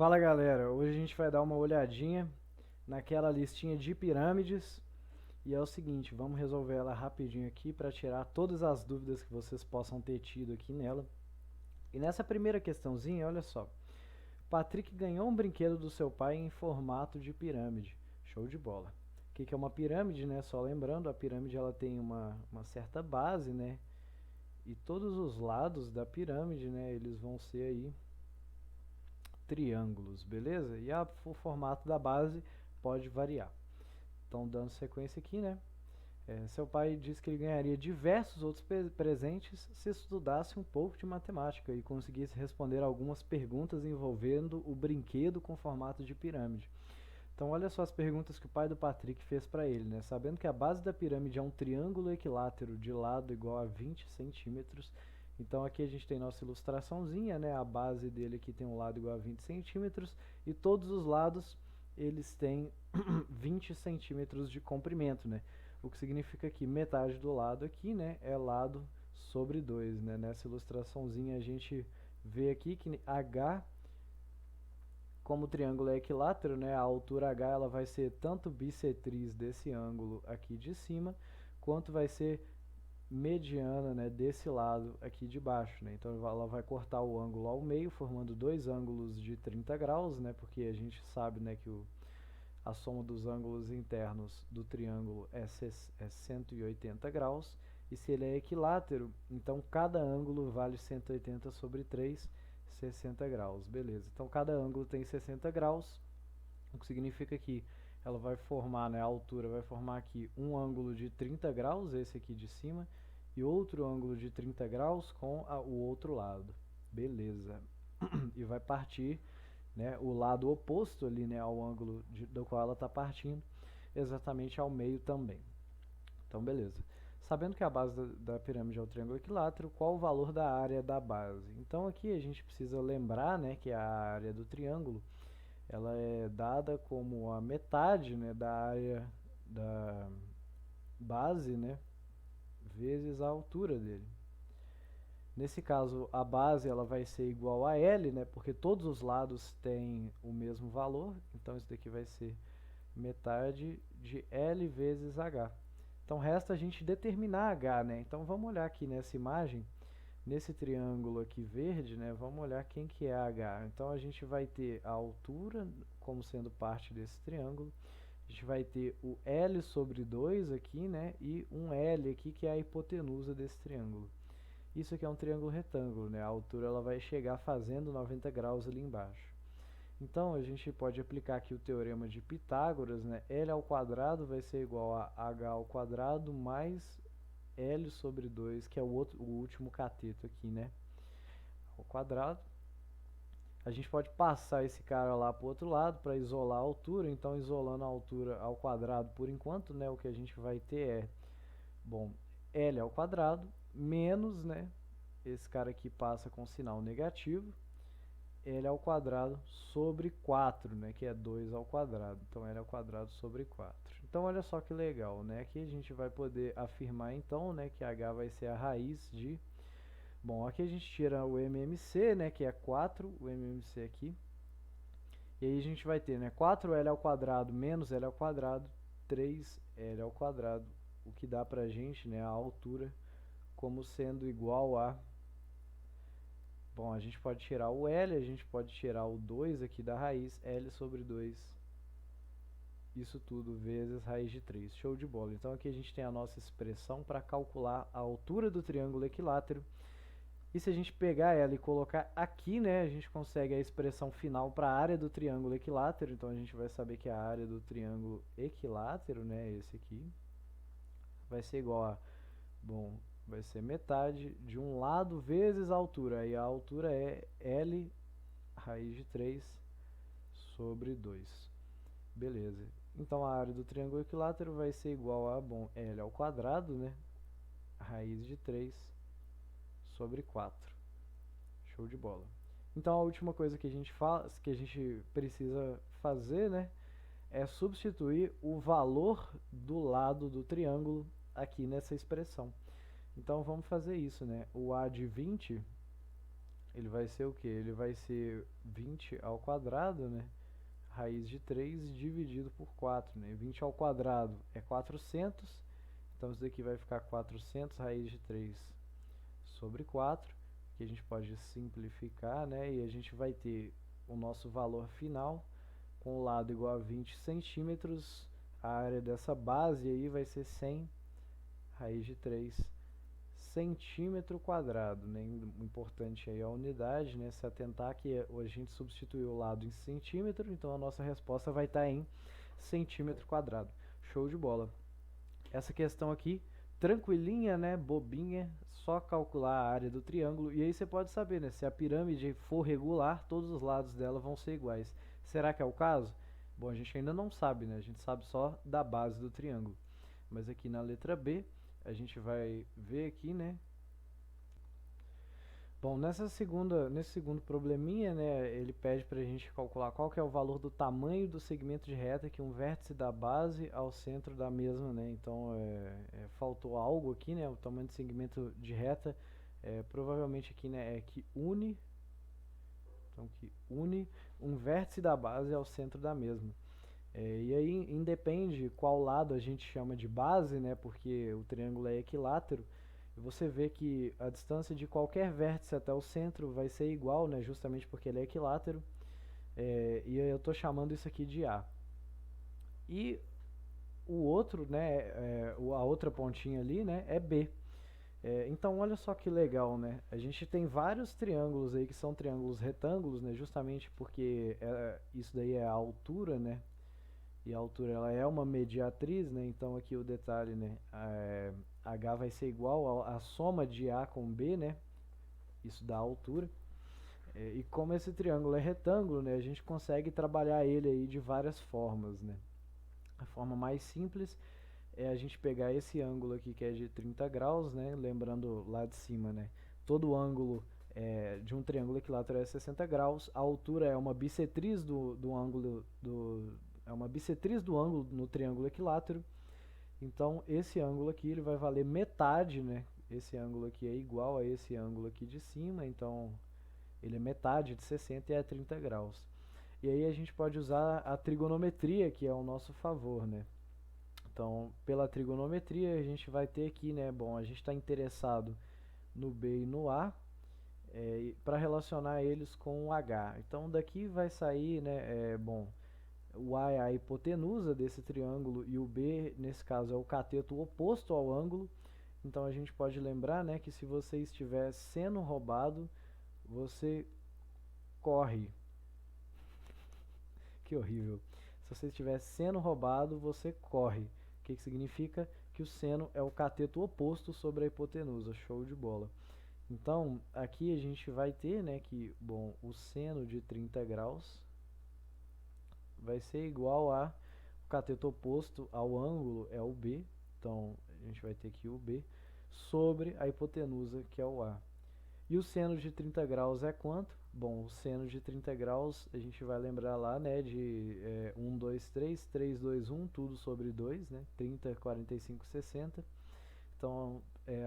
Fala galera, hoje a gente vai dar uma olhadinha naquela listinha de pirâmides e é o seguinte, vamos resolver ela rapidinho aqui para tirar todas as dúvidas que vocês possam ter tido aqui nela. E nessa primeira questãozinha, olha só, Patrick ganhou um brinquedo do seu pai em formato de pirâmide, show de bola. O que é uma pirâmide, né? Só lembrando, a pirâmide ela tem uma certa base, né? E todos os lados da pirâmide, né, eles vão ser aí triângulos, beleza? E o formato da base pode variar. Então, dando sequência aqui, né? Seu pai disse que ele ganharia diversos outros presentes se estudasse um pouco de matemática e conseguisse responder algumas perguntas envolvendo o brinquedo com formato de pirâmide. Então, olha só as perguntas que o pai do Patrick fez para ele, né? Sabendo que a base da pirâmide é um triângulo equilátero de lado igual a 20 centímetros. Então, aqui a gente tem nossa ilustraçãozinha, né? A base dele aqui tem um lado igual a 20 centímetros e todos os lados eles têm 20 centímetros de comprimento, né? O que significa que metade do lado aqui, né, é lado sobre 2, né? Nessa ilustraçãozinha a gente vê aqui que H, como o triângulo é equilátero, né, a altura H ela vai ser tanto bissetriz desse ângulo aqui de cima, quanto vai ser mediana, né, desse lado aqui de baixo, né? Então ela vai cortar o ângulo ao meio, formando dois ângulos de 30 graus, né, porque a gente sabe, né, que a soma dos ângulos internos do triângulo é 180 graus, e se ele é equilátero, então cada ângulo vale 180 sobre 3, 60 graus, beleza. Então cada ângulo tem 60 graus, o que significa que ela vai formar, né, a altura vai formar aqui um ângulo de 30 graus, esse aqui de cima, e outro ângulo de 30 graus com o outro lado, beleza. E vai partir, né, o lado oposto ali, né, ao ângulo do qual ela está partindo, exatamente ao meio também. Então, beleza. Sabendo que a base da pirâmide é o triângulo equilátero, qual o valor da área da base? Então, aqui a gente precisa lembrar, né, que a área do triângulo ela é dada como a metade, né, da área da base, né, vezes a altura dele. Nesse caso, a base ela vai ser igual a L, né, porque todos os lados têm o mesmo valor, então isso daqui vai ser metade de L vezes H. Então resta a gente determinar H, né? Então vamos olhar aqui nessa imagem, nesse triângulo aqui verde, né? Vamos olhar quem que é H. Então a gente vai ter a altura como sendo parte desse triângulo. A gente vai ter o L sobre 2 aqui, né? E um L aqui que é a hipotenusa desse triângulo. Isso aqui é um triângulo retângulo, né? A altura ela vai chegar fazendo 90 graus ali embaixo. Então, a gente pode aplicar aqui o teorema de Pitágoras, né? L ao quadrado vai ser igual a H ao quadrado mais L sobre 2, que é o último cateto aqui, né? Ao quadrado. A gente pode passar esse cara lá para o outro lado para isolar a altura. Então, isolando a altura ao quadrado por enquanto, né? O que a gente vai ter é, bom, L ao quadrado menos, né? Esse cara aqui passa com sinal negativo. L ao quadrado sobre 4, né, que é 2 ao quadrado. Então, L ao quadrado sobre 4. Então, olha só que legal, né? Aqui a gente vai poder afirmar, então, né, que H vai ser a raiz de... Bom, aqui a gente tira o MMC, né, que é 4, o MMC aqui. E aí a gente vai ter, né, 4L ao quadrado menos L ao quadrado, 3L ao quadrado, o que dá pra gente, né, a altura como sendo igual a... Bom, a gente pode tirar o L, a gente pode tirar o 2 aqui da raiz, L sobre 2, isso tudo vezes raiz de 3. Show de bola. Então aqui a gente tem a nossa expressão para calcular a altura do triângulo equilátero. E se a gente pegar ela e colocar aqui, né, a gente consegue a expressão final para a área do triângulo equilátero. Então a gente vai saber que a área do triângulo equilátero, né, esse aqui, vai ser igual a... Bom, vai ser metade de um lado vezes a altura. Aí a altura é L raiz de 3 sobre 2. Beleza. Então a área do triângulo equilátero vai ser igual a, bom, L ao quadrado, né? Raiz de 3 sobre 4. Show de bola. Então a última coisa que a gente faz, que a gente precisa fazer, né, é substituir o valor do lado do triângulo aqui nessa expressão. Então vamos fazer isso, né? O A de 20 ele vai ser o quê? Ele vai ser 20 ao quadrado, né? Raiz de 3 dividido por 4, né? 20 ao quadrado é 400, então isso daqui vai ficar 400 raiz de 3 sobre 4, que a gente pode simplificar, né? E a gente vai ter o nosso valor final com o lado igual a 20 centímetros. A área dessa base aí vai ser 100 raiz de 3 centímetro quadrado, né? O importante aí é a unidade, né? Se atentar que a gente substituiu o lado em centímetro, então a nossa resposta vai estar em centímetro quadrado. Show de bola. Essa questão aqui, tranquilinha, né? Bobinha, só calcular a área do triângulo e aí você pode saber, né? Se a pirâmide for regular, todos os lados dela vão ser iguais. Será que é o caso? Bom, a gente ainda não sabe, né? A gente sabe só da base do triângulo. Mas aqui na letra B, a gente vai ver aqui, né? Bom, nesse segundo probleminha, né, ele pede para a gente calcular qual que é o valor do tamanho do segmento de reta que um vértice da base ao centro da mesma, né? Então, faltou algo aqui, né? O tamanho do segmento de reta, provavelmente aqui, né, que une um vértice da base ao centro da mesma. E aí independe qual lado a gente chama de base, né? Porque o triângulo é equilátero. E você vê que a distância de qualquer vértice até o centro vai ser igual, né? Justamente porque ele é equilátero. E eu estou chamando isso aqui de A. E o outro, né? A outra pontinha ali, né? É B. Então olha só que legal, né? A gente tem vários triângulos aí que são triângulos retângulos, né? Justamente porque isso daí é a altura, né? E a altura ela é uma mediatriz, né? Então aqui o detalhe, né? H vai ser igual à soma de A com B, né? Isso dá a altura. E como esse triângulo é retângulo, né? A gente consegue trabalhar ele aí de várias formas, né? A forma mais simples é a gente pegar esse ângulo aqui que é de 30 graus, né? Lembrando lá de cima, né? Todo ângulo de um triângulo equilátero é 60 graus. A altura é uma bissetriz do ângulo é uma bissetriz do ângulo no triângulo equilátero. Então esse ângulo aqui ele vai valer metade, né? Esse ângulo aqui é igual a esse ângulo aqui de cima, então ele é metade de 60 e é 30 graus. E aí a gente pode usar a trigonometria que é ao nosso favor, né? Então, pela trigonometria, a gente vai ter aqui, né? Bom, a gente está interessado no B e no A, para relacionar eles com o H. Então, daqui vai sair, né? Bom, o A é a hipotenusa desse triângulo e o B, nesse caso, é o cateto oposto ao ângulo. Então, a gente pode lembrar, né, que se você estiver sendo roubado, você corre. Que horrível. Se você estiver sendo roubado, você corre. O que significa? Que o seno é o cateto oposto sobre a hipotenusa. Show de bola. Então, aqui a gente vai ter, né, que, bom, o seno de 30 graus vai ser igual a o cateto oposto ao ângulo é o B. Então, a gente vai ter aqui o B sobre a hipotenusa, que é o A. E o seno de 30 graus é quanto? Bom, o seno de 30 graus, a gente vai lembrar lá, né, de 1, 2, 3, 3, 2, 1, tudo sobre 2, né, 30, 45, 60. Então,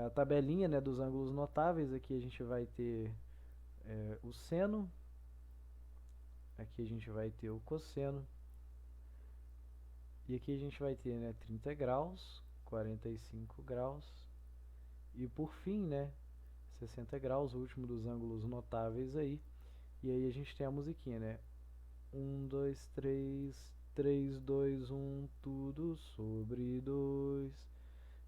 a tabelinha, né, dos ângulos notáveis, aqui a gente vai ter o seno, aqui a gente vai ter o cosseno, e aqui a gente vai ter, né, 30 graus, 45 graus, e por fim, né, 60 graus, o último dos ângulos notáveis aí. E aí a gente tem a musiquinha, né? 1, 2, 3, 3, 2, 1, tudo sobre 2.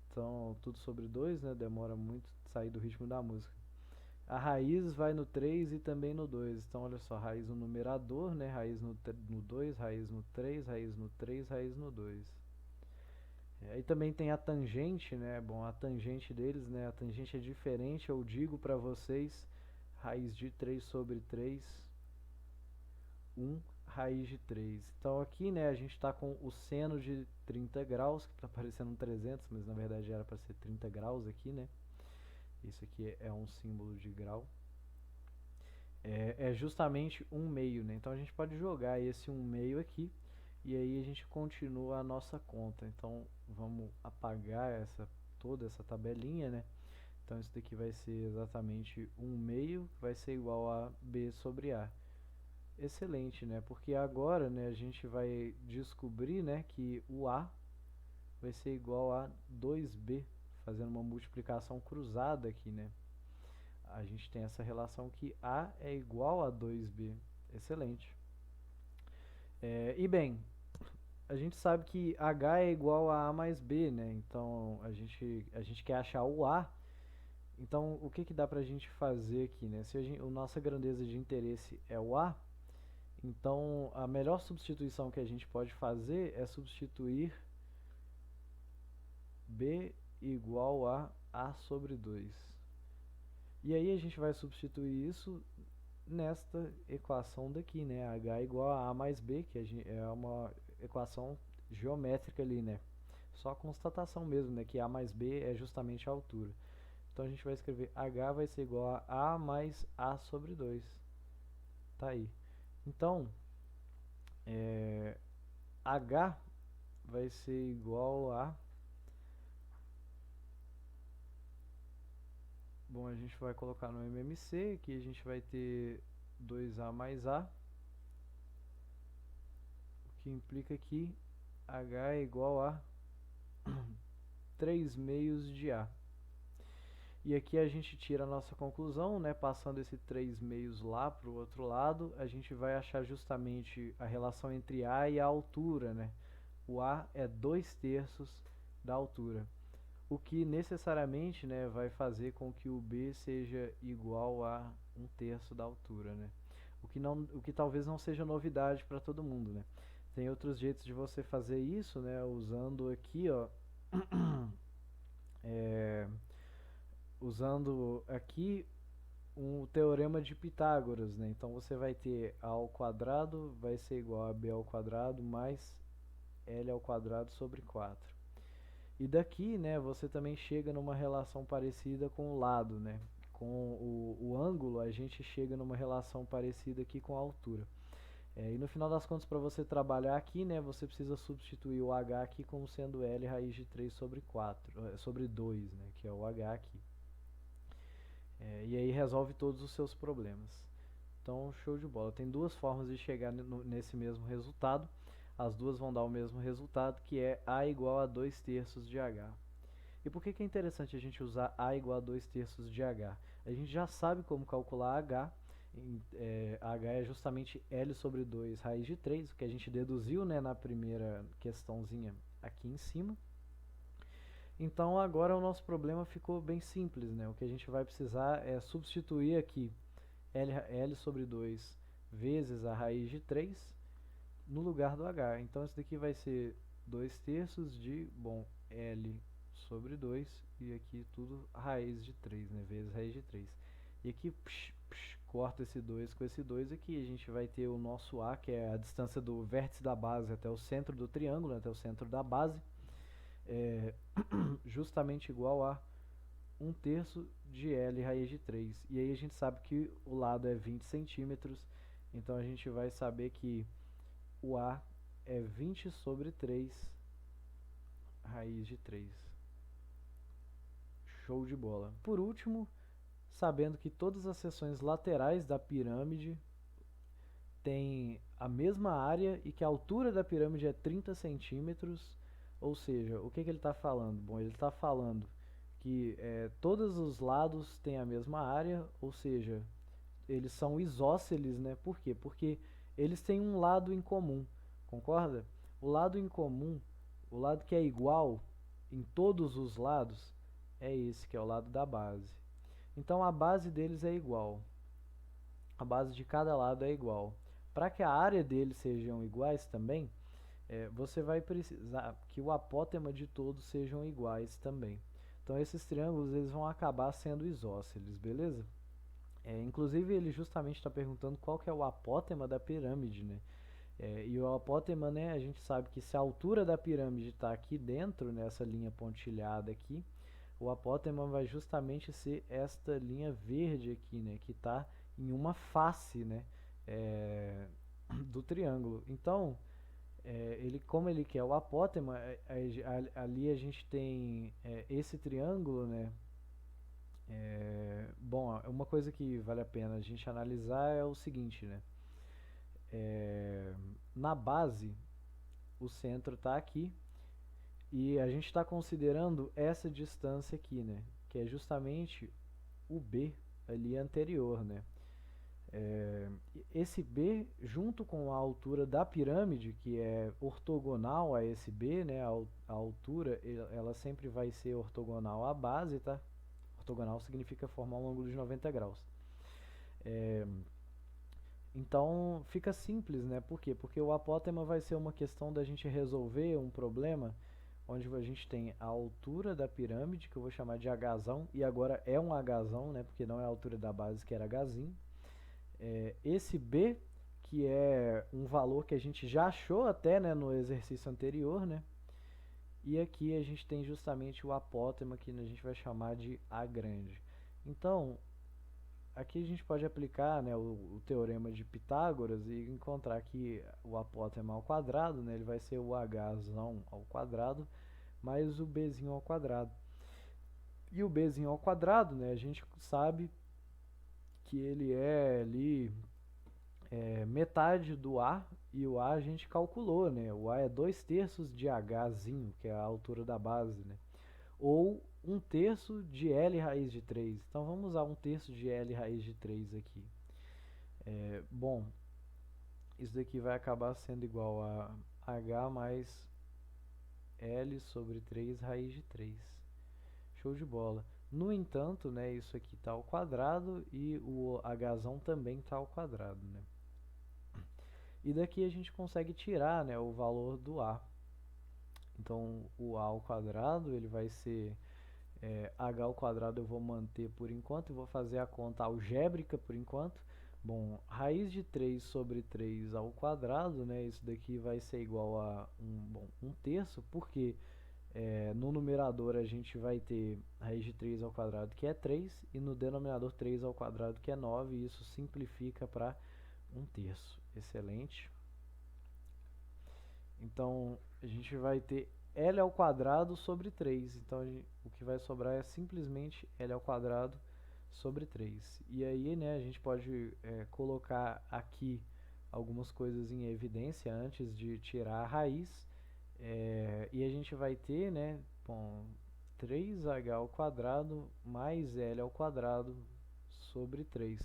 Então, tudo sobre 2, né? Demora muito sair do ritmo da música. A raiz vai no 3 e também no 2. Então, olha só, raiz no numerador, né? Raiz no 2, raiz no 3, raiz no 3, raiz no 2. Aí também tem a tangente, né? Bom, a tangente deles, né? A tangente é diferente, eu digo para vocês, raiz de 3 sobre 3, 1 raiz de 3. Então aqui, né, a gente está com o seno de 30 graus, que está parecendo um 300, mas na verdade era para ser 30 graus aqui, né? Isso aqui é um símbolo de grau. É justamente 1/2, né? Então a gente pode jogar esse 1/2 aqui e aí a gente continua a nossa conta. Então vamos apagar toda essa tabelinha, né? Então isso daqui vai ser exatamente 1 meio, que vai ser igual a B sobre A. Excelente, né? Porque agora, né, a gente vai descobrir, né, que o A vai ser igual a 2B, fazendo uma multiplicação cruzada aqui, né? A gente tem essa relação que A é igual a 2B. Excelente. E bem, a gente sabe que H é igual a A mais B, né? Então a gente quer achar o A. Então o que que dá pra gente fazer aqui, né? Se a nossa grandeza de interesse é o A, então a melhor substituição que a gente pode fazer é substituir B igual a A sobre 2. E aí a gente vai substituir isso nesta equação daqui, né? H igual a A mais B, que é uma equação geométrica ali, né? Só constatação mesmo, né? Que A mais B é justamente a altura. Então a gente vai escrever H vai ser igual a A mais A sobre 2. Tá aí. Então, H vai ser igual a... Bom, a gente vai colocar no MMC, aqui a gente vai ter 2A mais A, o que implica que H é igual a 3 meios de A. E aqui a gente tira a nossa conclusão, né? Passando esse 3 meios lá para o outro lado, a gente vai achar justamente a relação entre A e a altura, né? O A é 2/3 da altura, o que necessariamente, né, vai fazer com que o B seja igual a 1/3 da altura, né? O que talvez não seja novidade para todo mundo, né? Tem outros jeitos de você fazer isso, né? Usando aqui, ó, usando aqui um teorema de Pitágoras, né? Então você vai ter A ao quadrado vai ser igual a B ao quadrado mais L ao quadrado sobre 4. E daqui, né, você também chega numa relação parecida com o lado, né? Com o ângulo, a gente chega numa relação parecida aqui com a altura. E no final das contas, para você trabalhar aqui, né, você precisa substituir o H aqui como sendo L raiz de 3 sobre 4, sobre 2, né, que é o H aqui. E aí resolve todos os seus problemas. Então, show de bola. Tem duas formas de chegar nesse mesmo resultado. As duas vão dar o mesmo resultado, que é A igual a 2/3 de H. E por que é interessante a gente usar A igual a 2/3 de H? A gente já sabe como calcular H. H é justamente L sobre 2 raiz de 3, o que a gente deduziu, né, na primeira questãozinha aqui em cima. Então agora o nosso problema ficou bem simples, né? O que a gente vai precisar é substituir aqui L sobre 2 vezes a raiz de 3 no lugar do H. Então isso daqui vai ser 2/3 de, bom, L sobre 2 e aqui tudo raiz de 3, né? Vezes raiz de 3. E aqui corta esse 2 com esse 2 aqui, a gente vai ter o nosso A, que é a distância do vértice da base até o centro do triângulo, até o centro da base, justamente igual a 1/3 de L raiz de 3. E aí a gente sabe que o lado é 20 centímetros, então a gente vai saber que o A é 20 sobre 3 raiz de 3. Show de bola. Por último, sabendo que todas as seções laterais da pirâmide têm a mesma área e que a altura da pirâmide é 30 centímetros, ou seja, o que ele está falando? Bom, ele está falando que todos os lados têm a mesma área, ou seja, eles são isósceles, né? Por quê? Porque eles têm um lado em comum, concorda? O lado em comum, o lado que é igual em todos os lados, é esse que é o lado da base. Então a base deles é igual. A base de cada lado é igual. Para que a área deles sejam iguais também, você vai precisar que o apótema de todos sejam iguais também. Então esses triângulos eles vão acabar sendo isósceles, beleza? Inclusive ele justamente está perguntando qual que é o apótema da pirâmide, né? E o apótema, né, a gente sabe que se a altura da pirâmide está aqui dentro, nessa linha pontilhada aqui, o apótema vai justamente ser esta linha verde aqui, né, que está em uma face, né, do triângulo. Então, como ele quer o apótema, ali a gente tem esse triângulo, né, Bom, uma coisa que vale a pena a gente analisar é o seguinte, né? É, na base, o centro está aqui e a gente está considerando essa distância aqui, né? Que é justamente o B ali anterior, né? É, esse B, junto com a altura da pirâmide, que é ortogonal a esse B, né? A altura, ela sempre vai ser ortogonal à base, tá? Ortogonal significa formar um ângulo de 90 graus. É, então fica simples, né? Por quê? Porque o apótema vai ser uma questão da gente resolver um problema onde a gente tem a altura da pirâmide, que eu vou chamar de Hzão, e agora é um Hzão, né? Porque não é a altura da base, que era Hzinho. Esse B, que é um valor que a gente já achou até, né, no exercício anterior, né? E aqui a gente tem justamente o apótema, que a gente vai chamar de A grande. Então, aqui a gente pode aplicar, né, o teorema de Pitágoras e encontrar que o apótema ao quadrado, né, ele vai ser o Hzão ao quadrado mais o Bzinho ao quadrado. E o Bzinho ao quadrado, né, a gente sabe que ele é ali metade do A, e o A a gente calculou, né? O A é 2/3 de Hzinho, que é a altura da base, né? Ou 1/3 de L raiz de 3. Então vamos usar 1/3 de L raiz de 3 aqui. Bom, isso daqui vai acabar sendo igual a H mais L sobre 3 raiz de 3. Show de bola. No entanto, né, isso aqui está ao quadrado e o Hzão também está ao quadrado, né? E daqui a gente consegue tirar, né, o valor do A. Então, o A ao quadrado ele vai ser H ao quadrado, eu vou manter por enquanto, eu vou fazer a conta algébrica por enquanto. Bom, raiz de 3 sobre 3 ao quadrado, né, isso daqui vai ser igual a 1/3, porque no numerador a gente vai ter raiz de 3 ao quadrado, que é 3, e no denominador 3 ao quadrado, que é 9, e isso simplifica para 1/3. Excelente. Então, a gente vai ter L ao quadrado sobre 3. Então, o que vai sobrar é simplesmente L ao quadrado sobre 3. E aí, né, a gente pode colocar aqui algumas coisas em evidência antes de tirar a raiz. E a gente vai ter, né, bom, 3h ao quadrado mais L ao quadrado sobre 3.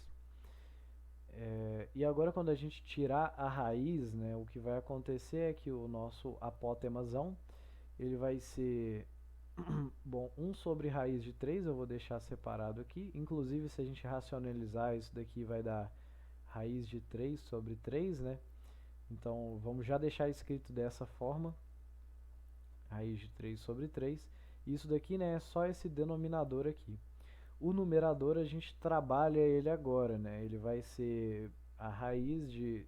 E agora quando a gente tirar a raiz, né, o que vai acontecer é que o nosso apótemazão, ele vai ser, bom, 1 sobre raiz de 3, eu vou deixar separado aqui. Inclusive, se a gente racionalizar, isso daqui vai dar raiz de 3 sobre 3, né? Então, vamos já deixar escrito dessa forma, raiz de 3 sobre 3. Isso daqui, né, é só esse denominador aqui. O numerador a gente trabalha ele agora, né? Ele vai ser a raiz de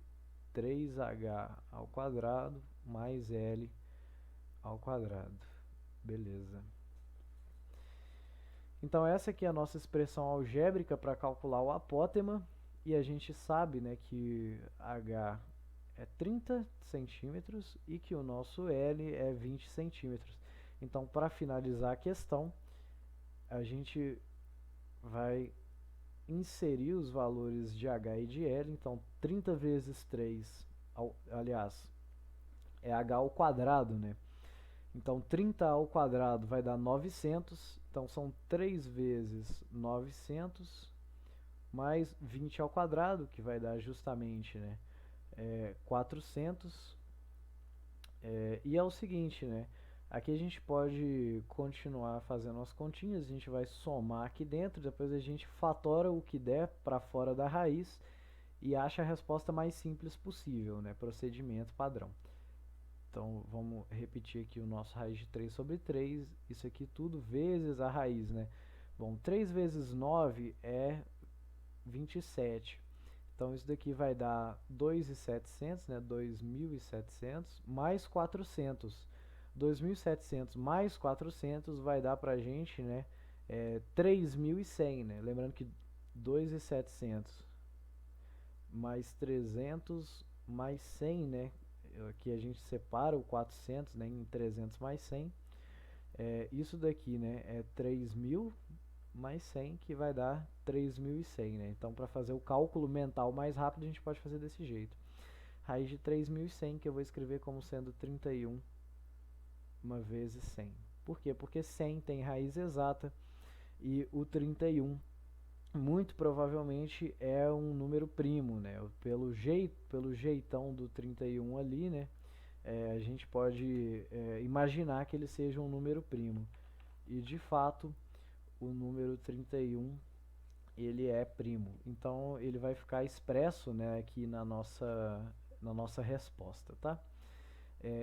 3h ao quadrado mais L ao quadrado. Beleza. Então essa aqui é a nossa expressão algébrica para calcular o apótema. E a gente sabe, né, que H é 30 centímetros e que o nosso L é 20 centímetros. Então, para finalizar a questão, a gente vai inserir os valores de H e de L. Então, 30 vezes 3, aliás, é H ao quadrado, né? Então, 30 ao quadrado vai dar 900. Então, são 3 vezes 900 mais 20 ao quadrado, que vai dar justamente, né, 400. E é o seguinte, né? Aqui a gente pode continuar fazendo as continhas, a gente vai somar aqui dentro, depois a gente fatora o que der para fora da raiz e acha a resposta mais simples possível, né? Procedimento padrão. Então, vamos repetir aqui o nosso raiz de 3 sobre 3, isso aqui tudo vezes a raiz, né? Bom, 3 vezes 9 é 27. Então, isso daqui vai dar 2.700, né? 2.700 mais 400. 2.700 mais 400 vai dar pra gente, né? 3.100, né? Lembrando que 2.700 mais 300 mais 100, né? Aqui a gente separa o 400, né, em 300 mais 100. Isso daqui, né, é 3.000 mais 100, que vai dar 3.100, né? Então, para fazer o cálculo mental mais rápido, a gente pode fazer desse jeito. Raiz de 3.100, que eu vou escrever como sendo 31 uma vezes 100. Por quê? Porque 100 tem raiz exata e o 31 muito provavelmente é um número primo, né? Pelo jeitão do 31 ali, né? A gente pode imaginar que ele seja um número primo. E de fato, o número 31 ele é primo. Então ele vai ficar expresso, né, aqui na nossa resposta, tá?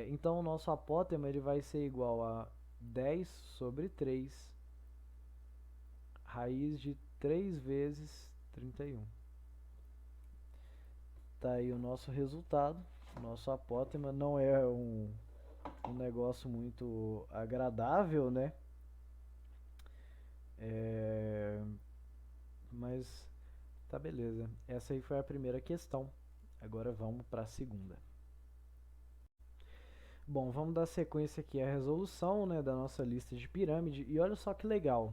Então o nosso apótema ele vai ser igual a 10 sobre 3 raiz de 3 vezes 31. Tá aí o nosso resultado. Nosso apótema não é um negócio muito agradável, né? Mas tá beleza. Essa aí foi a primeira questão. Agora vamos para a segunda. Bom, vamos dar sequência aqui à resolução, né, da nossa lista de pirâmide. E olha só que legal.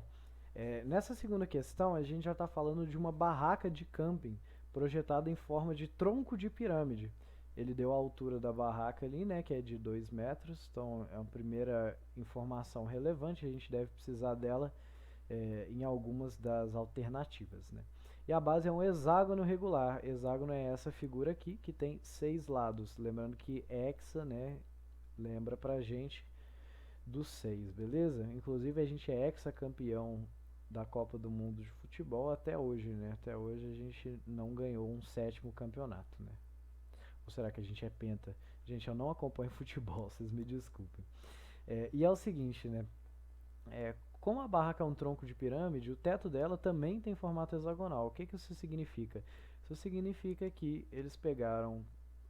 Nessa segunda questão, a gente já está falando de uma barraca de camping projetada em forma de tronco de pirâmide. Ele deu a altura da barraca ali, né, que é de 2 metros. Então, é uma primeira informação relevante. A gente deve precisar dela em algumas das alternativas, né? E a base é um hexágono regular. Hexágono é essa figura aqui, que tem 6 lados. Lembrando que hexa, né, lembra pra gente dos 6, beleza? Inclusive a gente é hexacampeão da Copa do Mundo de futebol até hoje, né? Até hoje a gente não ganhou um 7º campeonato, né? Ou será que a gente é penta? Gente, eu não acompanho futebol, vocês me desculpem. E é o seguinte, né? Como a barraca é um tronco de pirâmide, o teto dela também tem formato hexagonal. O que isso significa? Isso significa que eles pegaram.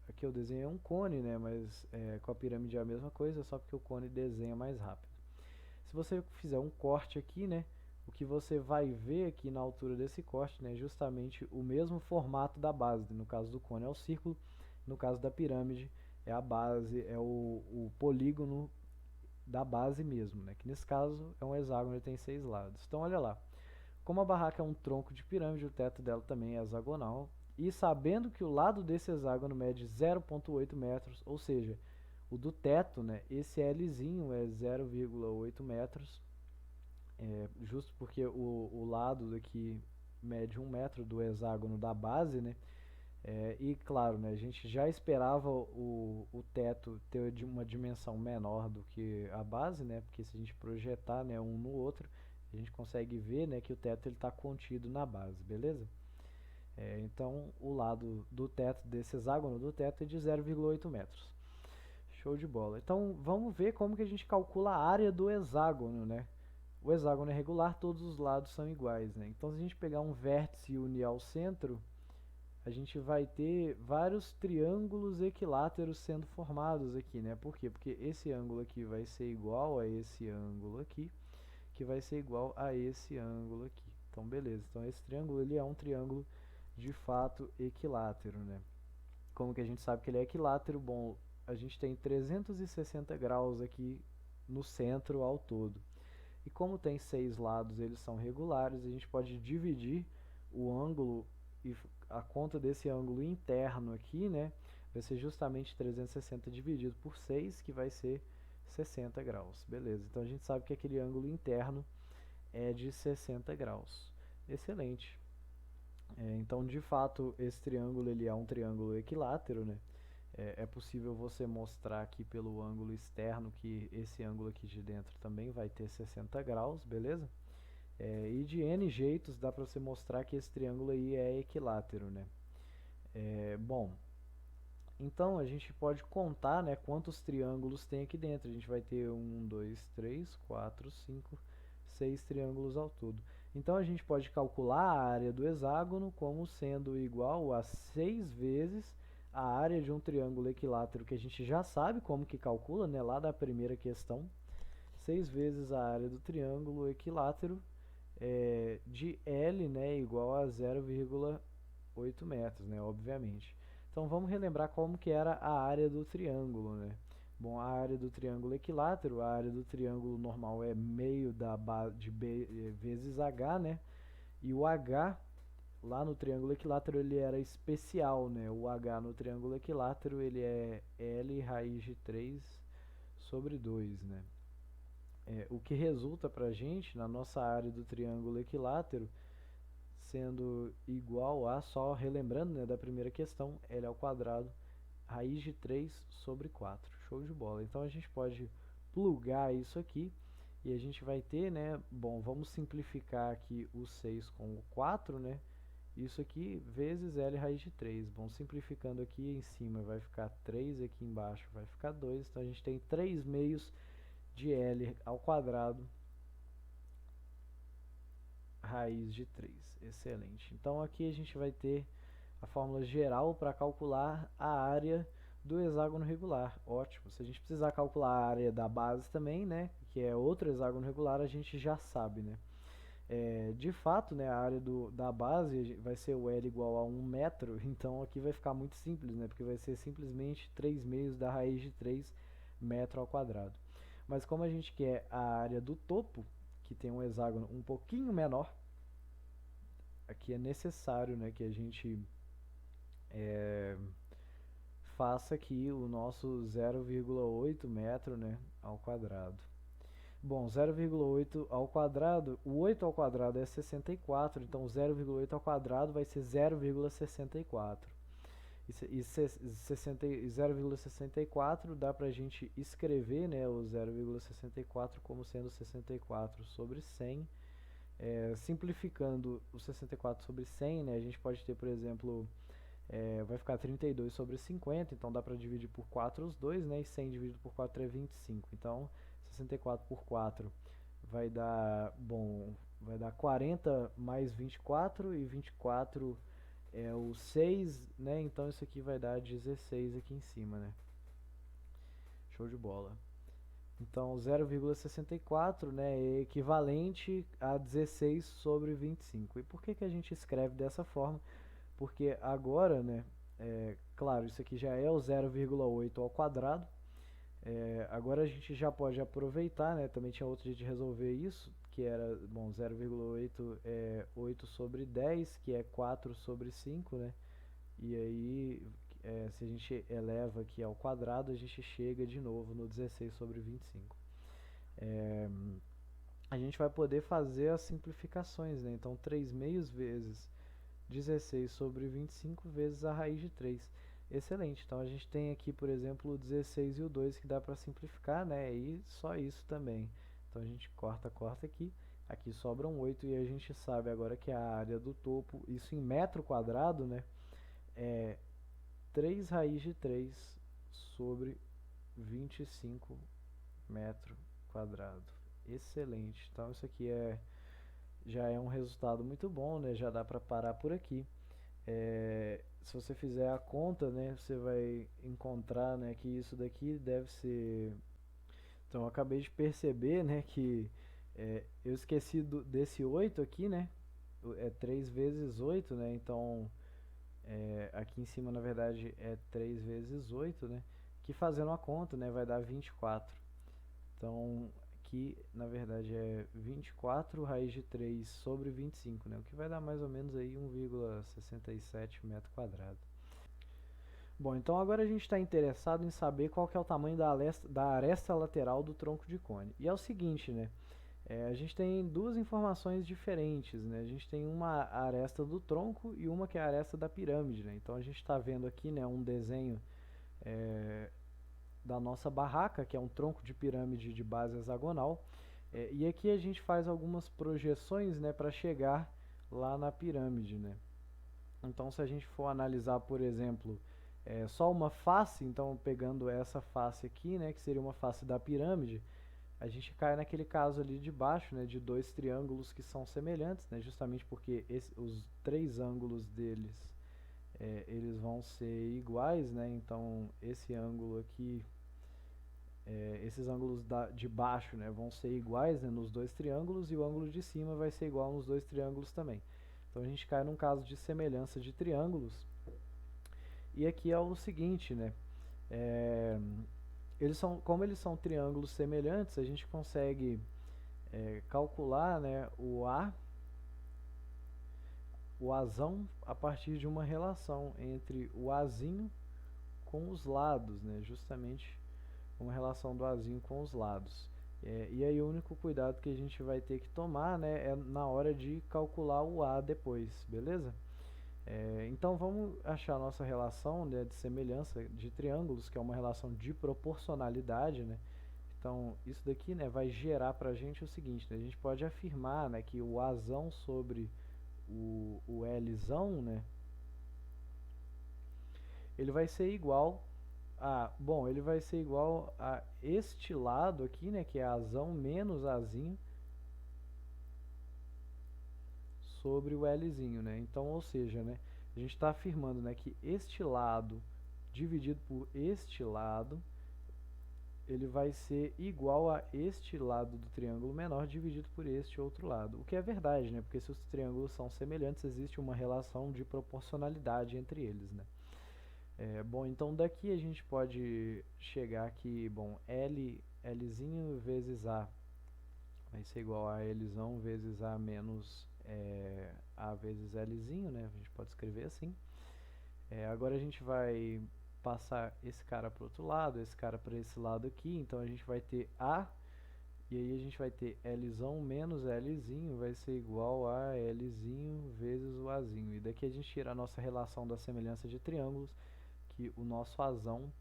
Aqui eu desenhei um cone, né? Mas com a pirâmide é a mesma coisa, só porque o cone desenha mais rápido. Se você fizer um corte aqui, né? O que você vai ver aqui na altura desse corte, né? É justamente o mesmo formato da base. No caso do cone é o círculo, no caso da pirâmide é a base, é o polígono da base mesmo, né? Que nesse caso é um hexágono, ele tem 6 lados. Então olha lá, como a barraca é um tronco de pirâmide, o teto dela também é hexagonal. E sabendo que o lado desse hexágono mede 0,8 metros, ou seja, o do teto, né, esse Lzinho é 0,8 metros, justo porque o lado daqui mede 1 metro do hexágono da base, né? E claro, né, a gente já esperava o teto ter uma dimensão menor do que a base, né? Porque se a gente projetar, né, um no outro, a gente consegue ver, né, que o teto está contido na base, beleza? Então o lado do teto desse hexágono do teto é de 0,8 metros. Show de bola. Então vamos ver como que a gente calcula a área do hexágono, né? O hexágono é regular, todos os lados são iguais, né? Então se a gente pegar um vértice e unir ao centro, a gente vai ter vários triângulos equiláteros sendo formados aqui, né? Por quê? Porque esse ângulo aqui vai ser igual a esse ângulo aqui, que vai ser igual a esse ângulo aqui. Então, beleza. Então, esse triângulo ele é um triângulo de fato equilátero, né? Como que a gente sabe que ele é equilátero? Bom, a gente tem 360 graus aqui no centro ao todo. E como tem 6 lados, eles são regulares, a gente pode dividir o ângulo e a conta desse ângulo interno aqui, né, vai ser justamente 360 dividido por 6, que vai ser 60 graus. Beleza, então a gente sabe que aquele ângulo interno é de 60 graus. Excelente. Então, de fato, esse triângulo ele é um triângulo equilátero, né? É possível você mostrar aqui pelo ângulo externo que esse ângulo aqui de dentro também vai ter 60 graus, beleza? E de N jeitos dá para você mostrar que esse triângulo aí é equilátero, né? Bom, então a gente pode contar, né, quantos triângulos tem aqui dentro. A gente vai ter 6 triângulos ao todo. Então a gente pode calcular a área do hexágono como sendo igual a 6 vezes a área de um triângulo equilátero, que a gente já sabe como que calcula, né, lá da primeira questão. 6 vezes a área do triângulo equilátero de L, né, igual a 0,8 metros, né, obviamente. Então vamos relembrar como que era a área do triângulo, né? Bom, a área do triângulo equilátero, a área do triângulo normal é meio da base de B vezes H, né? E o H lá no triângulo equilátero ele era especial, né? O H no triângulo equilátero ele é L raiz de 3 sobre 2, né? O que resulta pra gente na nossa área do triângulo equilátero sendo igual a, só relembrando, né, da primeira questão, L ao quadrado raiz de 3 sobre 4. Show de bola. Então a gente pode plugar isso aqui e a gente vai ter, né, bom, vamos simplificar aqui o 6 com o 4, né? Isso aqui vezes L raiz de 3. Bom, simplificando aqui em cima vai ficar 3, aqui embaixo vai ficar 2. Então a gente tem 3 meios de L ao quadrado raiz de 3. Excelente. Então aqui a gente vai ter a fórmula geral para calcular a área do hexágono regular. Ótimo. Se a gente precisar calcular a área da base também, né, que é outro hexágono regular, a gente já sabe, né? De fato, né, a área da base vai ser o L igual a 1 metro, então aqui vai ficar muito simples, né, porque vai ser simplesmente 3 meios da raiz de 3 metro ao quadrado. Mas como a gente quer a área do topo, que tem um hexágono um pouquinho menor, aqui é necessário, né, que a gente faça aqui o nosso 0,8 metro, né, ao quadrado. Bom, 0,8 ao quadrado, o 8 ao quadrado é 64, então 0,8 ao quadrado vai ser 0,64. E 0,64 dá para a gente escrever, né, o 0,64 como sendo 64 sobre 100. Simplificando o 64 sobre 100, né, a gente pode ter, por exemplo, vai ficar 32 sobre 50, então dá para dividir por 4 os dois, né, e 100 dividido por 4 é 25. Então, 64 por 4 vai dar, bom, vai dar 40 mais 24, e 24 é o 6, né? Então isso aqui vai dar 16 aqui em cima, né? Show de bola. Então 0,64, né, é equivalente a 16 sobre 25. E por que a gente escreve dessa forma? Porque agora, né, claro, isso aqui já é o 0,8 ao quadrado. Agora a gente já pode aproveitar, né? Também tinha outro jeito de resolver isso, que era, bom, 0,8 é 8 sobre 10, que é 4 sobre 5, né? E aí, se a gente eleva aqui ao quadrado, a gente chega de novo no 16 sobre 25. A gente vai poder fazer as simplificações, né? Então, 3 meios vezes 16 sobre 25 vezes a raiz de 3. Excelente. Então a gente tem aqui, por exemplo, o 16 e o 2 que dá para simplificar, né? E só isso também. Então a gente corta aqui. Aqui sobram 8 e a gente sabe agora que a área do topo, isso em metro quadrado, né? É 3 raiz de 3 sobre 25 metro quadrado. Excelente. Então isso aqui já é um resultado muito bom, né? Já dá para parar por aqui. Se você fizer a conta, né, você vai encontrar, né, que isso daqui deve ser... Então, eu acabei de perceber, né, que eu esqueci desse 8 aqui, né, é 3 vezes 8, né, então aqui em cima, na verdade, é 3 vezes 8, né, que fazendo a conta, né, vai dar 24. Então, aqui, na verdade, é 24 raiz de 3 sobre 25, né? O que vai dar mais ou menos aí 1,67 metro quadrado. Bom, então agora a gente está interessado em saber qual que é o tamanho da aresta lateral do tronco de cone. E é o seguinte, né? A gente tem duas informações diferentes, né? A gente tem uma aresta do tronco e uma que é a aresta da pirâmide, né? Então a gente está vendo aqui, né, um desenho da nossa barraca, que é um tronco de pirâmide de base hexagonal. E aqui a gente faz algumas projeções, né, para chegar lá na pirâmide, né? Então, se a gente for analisar, por exemplo, só uma face, então pegando essa face aqui, né, que seria uma face da pirâmide, a gente cai naquele caso ali de baixo, né, de dois triângulos que são semelhantes, né, justamente porque os três ângulos deles eles vão ser iguais, né? Então esse ângulo aqui, esses ângulos de baixo, né, vão ser iguais, né, nos dois triângulos, e o ângulo de cima vai ser igual nos dois triângulos também. Então a gente cai num caso de semelhança de triângulos. E aqui é o seguinte, né? como eles são triângulos semelhantes, a gente consegue calcular, né, o Azão a partir de uma relação entre o Azinho com os lados, né, justamente uma relação do Azinho com os lados. E aí o único cuidado que a gente vai ter que tomar, né, é na hora de calcular o A depois, beleza? Então vamos achar a nossa relação, né, de semelhança de triângulos, que é uma relação de proporcionalidade, né? Então isso daqui, né, vai gerar para a gente o seguinte, né, a gente pode afirmar, né, que o Azão sobre o Lzão, né, ele vai ser igual ele vai ser igual a este lado aqui, né, que é Azão menos Azinho sobre o Lzinho, né? Então, ou seja, né, a gente está afirmando, né, que este lado dividido por este lado, ele vai ser igual a este lado do triângulo menor dividido por este outro lado. O que é verdade, né? Porque se os triângulos são semelhantes, existe uma relação de proporcionalidade entre eles, né? Bom, então daqui a gente pode chegar aqui, bom, Lzinho vezes A vai ser igual a Lzão vezes A menos A vezes Lzinho, né? A gente pode escrever assim. Agora a gente vai passar esse cara para o outro lado, esse cara para esse lado aqui, então a gente vai ter A, e aí a gente vai ter Lzão menos Lzinho vai ser igual a Lzinho vezes o Azinho. E daqui a gente tira a nossa relação da semelhança de triângulos, que o nosso Azão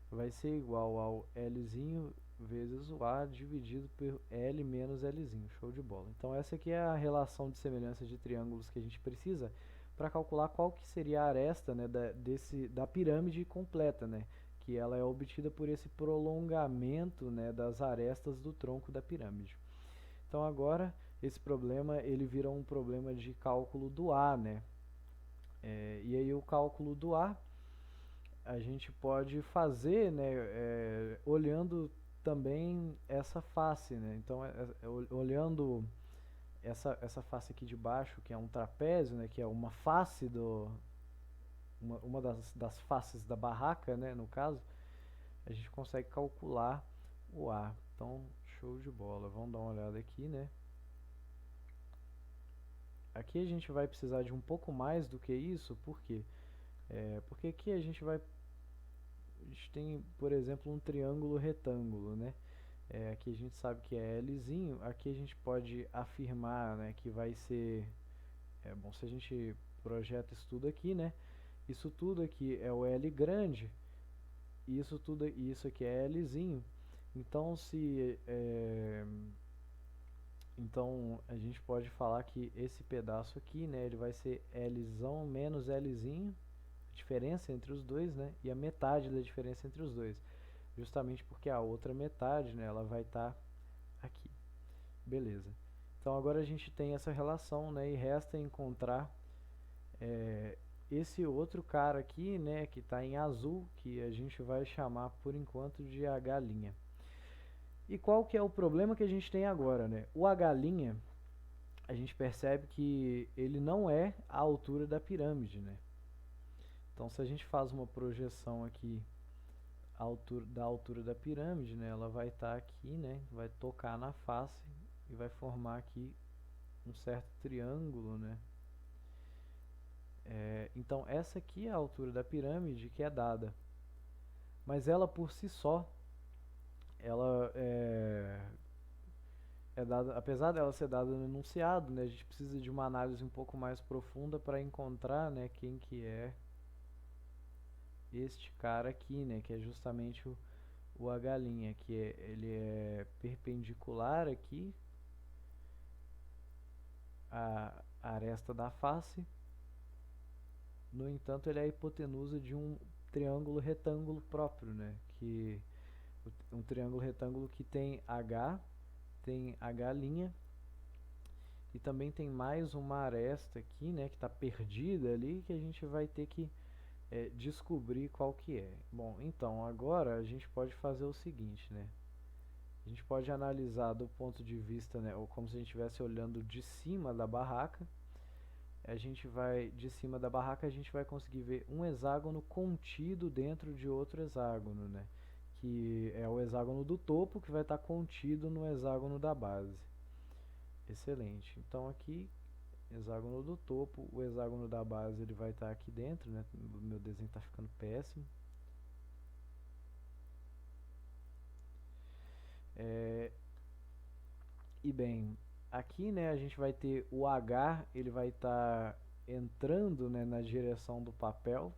vai ser igual ao Lzinho vezes o A dividido por L menos Lzinho. Show de bola. Então essa aqui é a relação de semelhança de triângulos que a gente precisa para calcular qual que seria a aresta, né, da pirâmide completa, né, que ela é obtida por esse prolongamento, né, das arestas do tronco da pirâmide. Então agora esse problema ele vira um problema de cálculo do A, né? E aí o cálculo do a gente pode fazer, né, olhando também essa face, né? Então, olhando essa face aqui de baixo, que é um trapézio, né, que é uma face uma das faces da barraca, né, no caso, a gente consegue calcular o A. Então, show de bola. Vamos dar uma olhada aqui, né? Aqui a gente vai precisar de um pouco mais do que isso, por quê? Porque aqui a gente tem, por exemplo, um triângulo retângulo, né? Aqui a gente sabe que é Lzinho, aqui a gente pode afirmar, né, que vai ser, bom, se a gente projeta isso tudo aqui, né, isso tudo aqui é o L grande, e isso aqui é Lzinho, então então a gente pode falar que esse pedaço aqui, né, ele vai ser Lzão menos Lzinho, a diferença entre os dois, né, e a metade da diferença entre os dois, justamente porque a outra metade, né, ela vai estar aqui. Beleza. Então agora a gente tem essa relação, né, e resta encontrar esse outro cara aqui, né, que está em azul, que a gente vai chamar por enquanto de H'. E qual que é o problema que a gente tem agora, né? O H', a gente percebe que ele não é a altura da pirâmide, né? Então se a gente faz uma projeção aqui da altura da pirâmide, né, ela vai estar aqui, né, vai tocar na face e vai formar aqui um certo triângulo, né? Então essa aqui é a altura da pirâmide que é dada, mas ela por si só, ela é dada, apesar dela ser dada no enunciado, né, a gente precisa de uma análise um pouco mais profunda para encontrar, né, quem que é este cara aqui, né, que é justamente o H', que ele é perpendicular aqui à aresta da face. No entanto, ele é a hipotenusa de um triângulo retângulo próprio, né? Um triângulo retângulo que tem H' e também tem mais uma aresta aqui, né? Que está perdida ali, que a gente vai ter que descobrir qual que é. Bom, então agora a gente pode fazer o seguinte, né? A gente pode analisar do ponto de vista, né? Ou como se a gente estivesse olhando de cima da barraca. De cima da barraca a gente vai conseguir ver um hexágono contido dentro de outro hexágono, né? que é o hexágono do topo, que vai estar contido no hexágono da base. Excelente. Então aqui, hexágono do topo, o hexágono da base ele vai estar aqui dentro, né? O meu desenho está ficando péssimo. E bem, aqui, né, a gente vai ter o H, ele vai estar entrando, né, na direção do papel.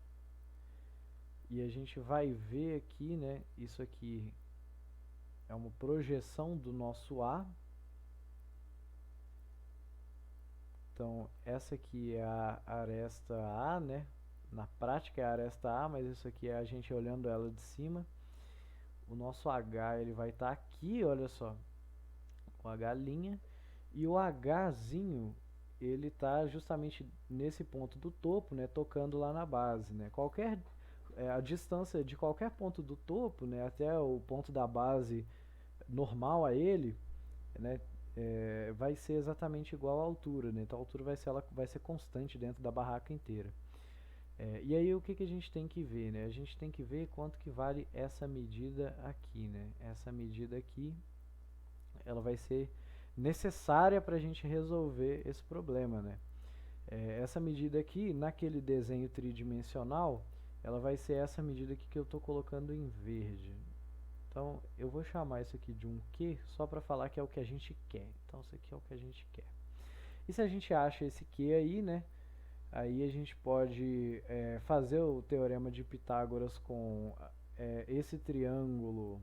E a gente vai ver aqui, né, isso aqui é uma projeção do nosso A. Então, essa aqui é a aresta A, né? Na prática é a aresta A, mas isso aqui é a gente olhando ela de cima. O nosso H, ele vai estar aqui, olha só. O H'. E o Hzinho, ele está justamente nesse ponto do topo, né? Tocando lá na base, né? A distância de qualquer ponto do topo, né? Até o ponto da base normal a ele, né? Vai ser exatamente igual à altura, né? Então a altura vai ser constante dentro da barraca inteira. E aí o que a gente tem que ver, né? A gente tem que ver quanto que vale essa medida aqui, né? Essa medida aqui, ela vai ser necessária para a gente resolver esse problema, né? Essa medida aqui, naquele desenho tridimensional, ela vai ser essa medida aqui que eu estou colocando em verde. Então, eu vou chamar isso aqui de um Q só para falar que é o que a gente quer. Então, isso aqui é o que a gente quer. E se a gente acha esse Q aí, né? Aí a gente pode fazer o teorema de Pitágoras com esse triângulo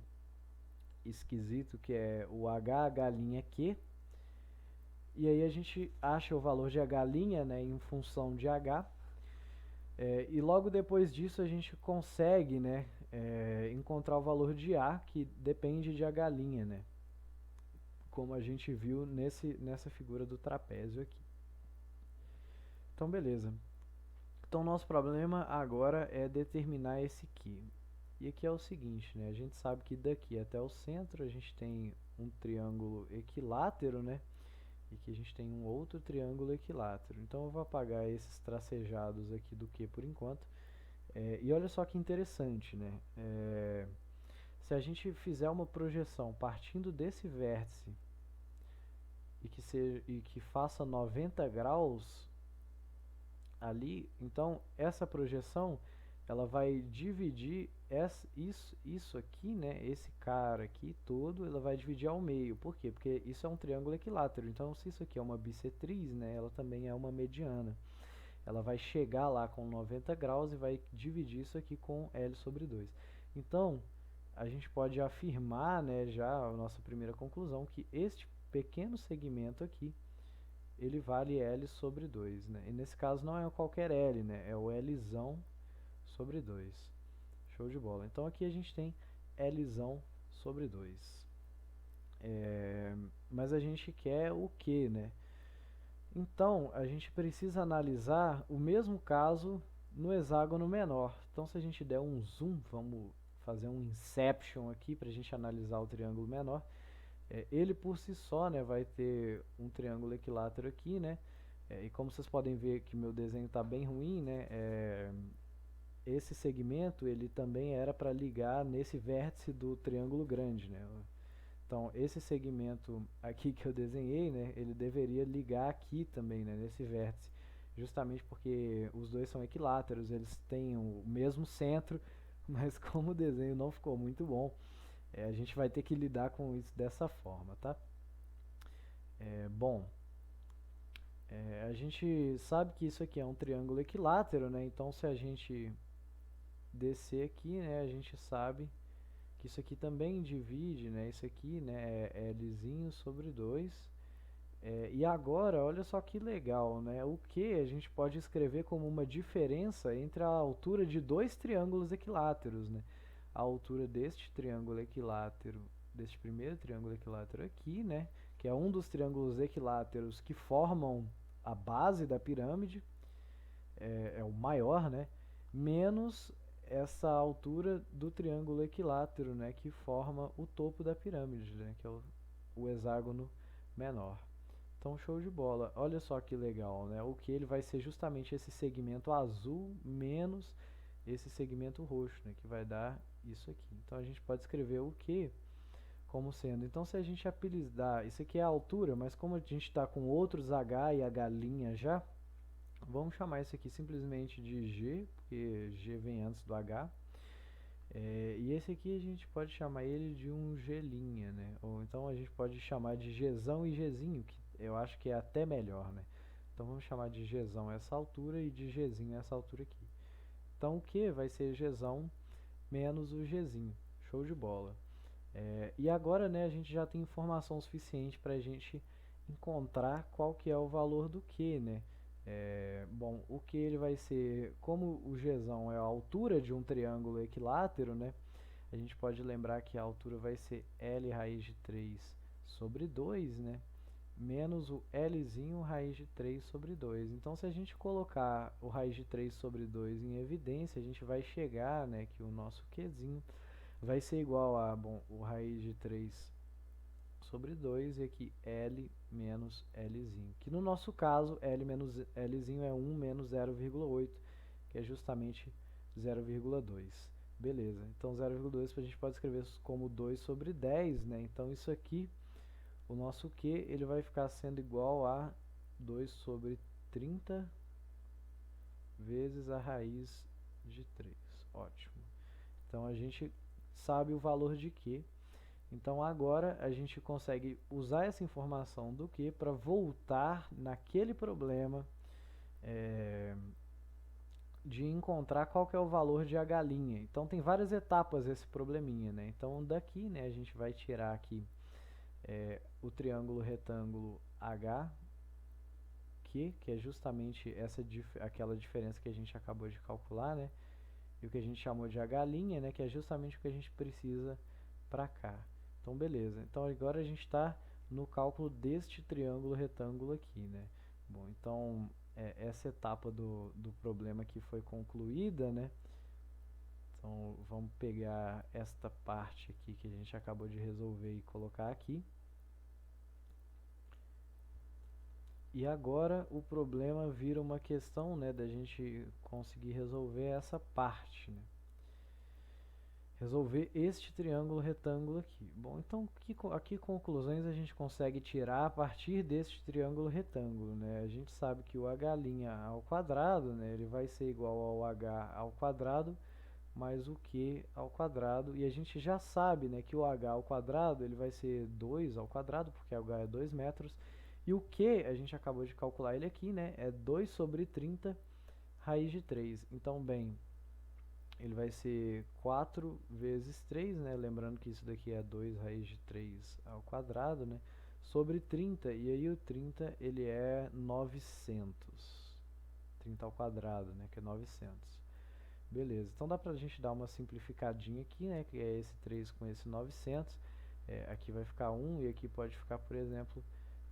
esquisito que é o H'Q. E aí a gente acha o valor de H', né, em função de H. E logo depois disso a gente consegue, né, encontrar o valor de A, que depende de H', né? Como a gente viu nessa figura do trapézio aqui. Então, beleza. Então, nosso problema agora é determinar esse Q. E aqui é o seguinte, né? A gente sabe que daqui até o centro a gente tem um triângulo equilátero, né? E que a gente tem um outro triângulo equilátero. Então, eu vou apagar esses tracejados aqui do Q por enquanto. E olha só que interessante, né? Se a gente fizer uma projeção partindo desse vértice e que faça 90 graus ali, então essa projeção ela vai dividir isso aqui, né, esse cara aqui todo, ela vai dividir ao meio. Por quê? Porque isso é um triângulo equilátero. Então, se isso aqui é uma bissetriz, né, ela também é uma mediana. Ela vai chegar lá com 90 graus e vai dividir isso aqui com L sobre 2. Então, a gente pode afirmar, né, já a nossa primeira conclusão, que este pequeno segmento aqui, ele vale L sobre 2, né? E nesse caso não é qualquer L, né? É o Lzão sobre 2. Show de bola. Então aqui a gente tem Lzão sobre 2. Mas a gente quer o que, né? Então a gente precisa analisar o mesmo caso no hexágono menor. Então se a gente der um zoom, vamos fazer um inception aqui para a gente analisar o triângulo menor. Ele por si só, né, vai ter um triângulo equilátero aqui, né? E como vocês podem ver que meu desenho está bem ruim, né? Esse segmento ele também era para ligar nesse vértice do triângulo grande, né? Então esse segmento aqui que eu desenhei, né, ele deveria ligar aqui também, né, nesse vértice, justamente porque os dois são equiláteros, eles têm o mesmo centro, mas como o desenho não ficou muito bom, a gente vai ter que lidar com isso dessa forma, tá? Bom, a gente sabe que isso aqui é um triângulo equilátero, né? Então se a gente descer aqui, né, a gente sabe que isso aqui também divide, né? Isso aqui, né, é Lzinho sobre 2. E agora, olha só que legal, né? O que a gente pode escrever como uma diferença entre a altura de dois triângulos equiláteros, né? A altura deste triângulo equilátero, deste primeiro triângulo equilátero aqui, né? Que é um dos triângulos equiláteros que formam a base da pirâmide, é o maior, né? Menos essa altura do triângulo equilátero, né? Que forma o topo da pirâmide, né? Que é o hexágono menor. Então, show de bola. Olha só que legal, né? O que ele vai ser justamente esse segmento azul menos esse segmento roxo, né? Que vai dar isso aqui. Então a gente pode escrever o Q como sendo. Então se a gente apelidar, isso aqui é a altura, mas como a gente está com outros H e H' já, vamos chamar isso aqui simplesmente de G, porque G vem antes do H. E esse aqui a gente pode chamar ele de um G', né? Ou então a gente pode chamar de Gzão e Gzinho, que eu acho que é até melhor, né? Então vamos chamar de Gzão essa altura e de Gzinho essa altura aqui. Então o que vai ser Gzão menos o Gzinho. Show de bola. E agora, né, a gente já tem informação suficiente para a gente encontrar qual que é o valor do Q, né? Bom, o Q ele vai ser, como o Gzão é a altura de um triângulo equilátero, né? A gente pode lembrar que a altura vai ser L raiz de 3 sobre 2, né? Menos o Lzinho raiz de 3 sobre 2. Então, se a gente colocar o raiz de 3 sobre 2 em evidência, a gente vai chegar, né, que o nosso Qzinho vai ser igual a, bom, o raiz de 3 sobre 2 e aqui L menos Lzinho. Que no nosso caso, L menos Lzinho é 1 menos 0,8, que é justamente 0,2. Beleza, então 0,2 a gente pode escrever como 2 sobre 10, né? Então isso aqui, o nosso Q, ele vai ficar sendo igual a 2 sobre 30 vezes a raiz de 3. Ótimo. Então a gente sabe o valor de Q. Então agora a gente consegue usar essa informação do Q para voltar naquele problema de encontrar qual que é o valor de H'. Então tem várias etapas esse probleminha, né? Então daqui, né, a gente vai tirar aqui o triângulo retângulo H, que é justamente aquela diferença que a gente acabou de calcular, né? E o que a gente chamou de H', né, que é justamente o que a gente precisa para cá. Então beleza, então agora a gente está no cálculo deste triângulo retângulo aqui, né? Bom, então essa etapa do problema aqui foi concluída, né? Então vamos pegar esta parte aqui que a gente acabou de resolver e colocar aqui. E agora o problema vira uma questão, né, da gente conseguir resolver essa parte, né? Resolver este triângulo retângulo aqui. Bom, então que conclusões a gente consegue tirar a partir deste triângulo retângulo, né? A gente sabe que o h' ao quadrado, né, ele vai ser igual ao h ao quadrado mais o q ao quadrado, e a gente já sabe, né, que o h ao quadrado ele vai ser 2 ao quadrado, porque o h é 2 metros, e o q, a gente acabou de calcular ele aqui, né, é 2 sobre 30 raiz de 3. Então, bem, ele vai ser 4 vezes 3, né? Lembrando que isso daqui é 2 raiz de 3 ao quadrado, né? Sobre 30, e aí o 30 ele é 900. 30 ao quadrado, né? Que é 900. Beleza, então dá pra gente dar uma simplificadinha aqui, né? Que é esse 3 com esse 900. Aqui vai ficar 1 e aqui pode ficar, por exemplo,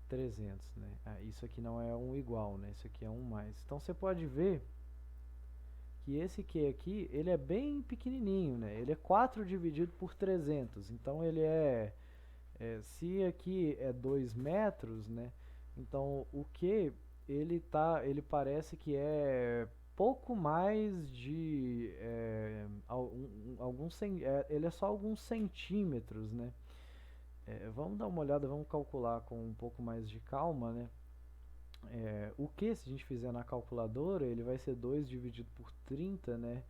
300, né? Isso aqui não é um igual, né? Isso aqui é um mais. Então você pode ver que esse Q aqui, ele é bem pequenininho, né? Ele é 4 dividido por 300, então ele se aqui é 2 metros, né? Então o Q, ele parece que é pouco mais de ele é só alguns centímetros, né? Vamos dar uma olhada, vamos calcular com um pouco mais de calma, né? O que, se a gente fizer na calculadora, ele vai ser 2 dividido por 30, né?